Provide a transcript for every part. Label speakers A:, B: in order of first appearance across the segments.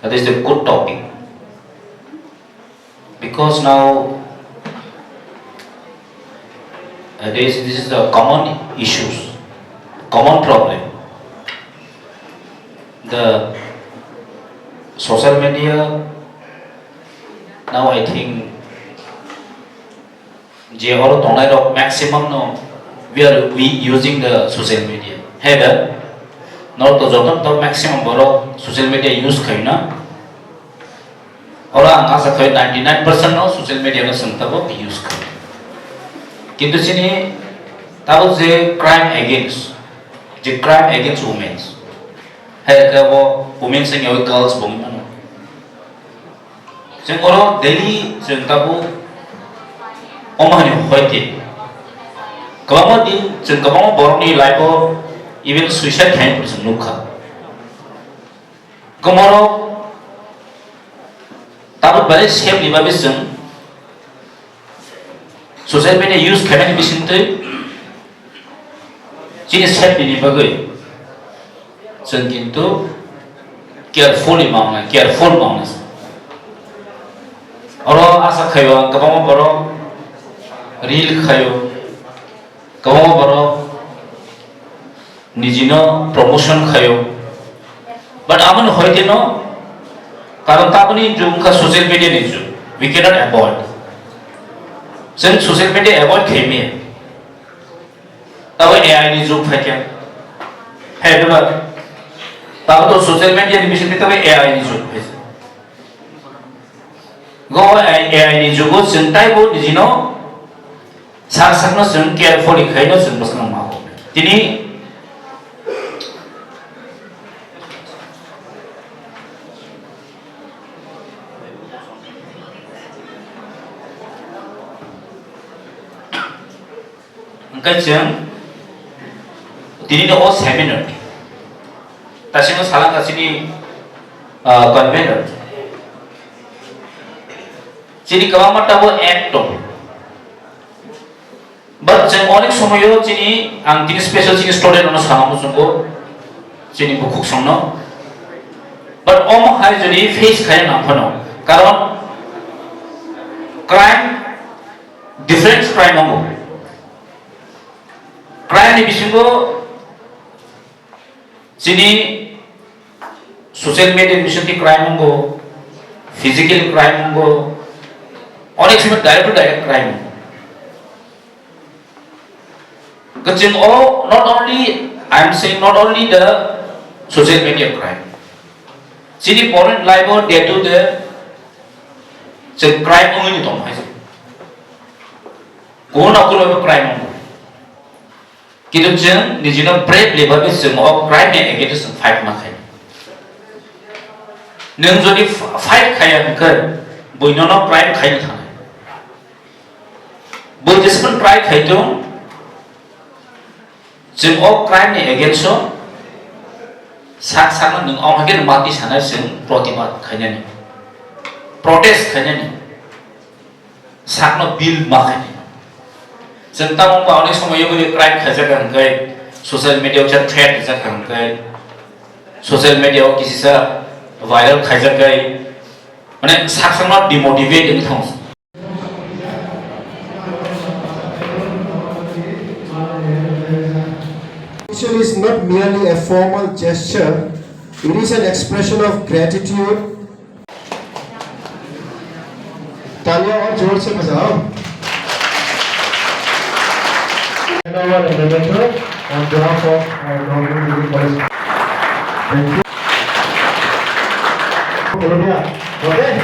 A: That is a good topic because now this is the common issues, common problem. The social media now I think they are donate maximum no we using the social media. Header not the maximum boro social media use kaina. Orang angka sekian 99% no social media no sentabo use kaina. Kintu sini tahu je crime against women. Hai kabo women sing yawi girls bong mana. Jeng orang daily jeng tabu omah ni hoite. Kalau din jeng kalau borong ni life even suicide kain pun jeng nuka. Kemoro tabu balik siap lima beseng. Social media use kain ni bisin tu. Jadi siap ni bagai. Jeng kintu careful mana. Orang asa kayu, kamu baru reel kayu, kamu baru nijino promotion kayu. But aman hoite no, karena tak ni jumka social media ni jum, we cannot avoid. Sen social media avoid kami. Tahu AI ni jum fakian, hai betul. Tahu tu social media ni mesti tahu AI ni jum. Go AI ni juga sentai bu di sini, sak-sakno sen careful ikhayno sen pasang mahu. Jadi angkat jeng, ini no seminar. Tapi no salah kasih convener. Jadi kalau mata bu actor, but jeng onik semuanya jadi ang jenis special jenis student orang sama musuhku, jadi buku sono. But hari jadi face kaya nampak no, karena crime different crime ambo. Crime ni bisungo, jadi social media bisunti crime ambo, physical crime ambo. Onik semua direct to direct crime. Kecil not only I'm saying not only the social media crime. Jadi foreign life day to day, jadi crime ini tu macam. Kau nak kau crime. Kita jangan ni jangan brave level semua crime yang against fight makan. Neng jadi fight kaya bukan, boleh no crime kaya thang. Buddhism try kaitung jeng crime ni against so sak-sak nung hakin mati sana jeng protibat kanya ni protest kanya ni sakno bill makan ni jeng tamu pa onek semua yang crime kaja kan kai social media ujar threat kaja kan kai social media kisi sa viral kaja kai mana sak-sak no demotivate ni thong.
B: Is not merely a formal gesture, it is an expression of gratitude. तालियां और जोर से बजाओ. And our innovator on behalf of our government degree college. Thank you. Okay.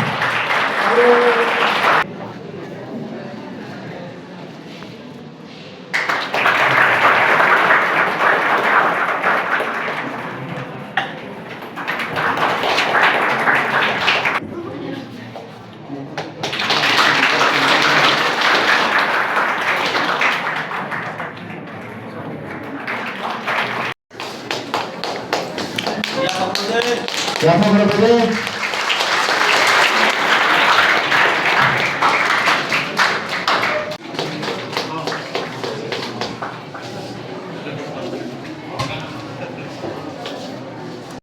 B: Siapa berapa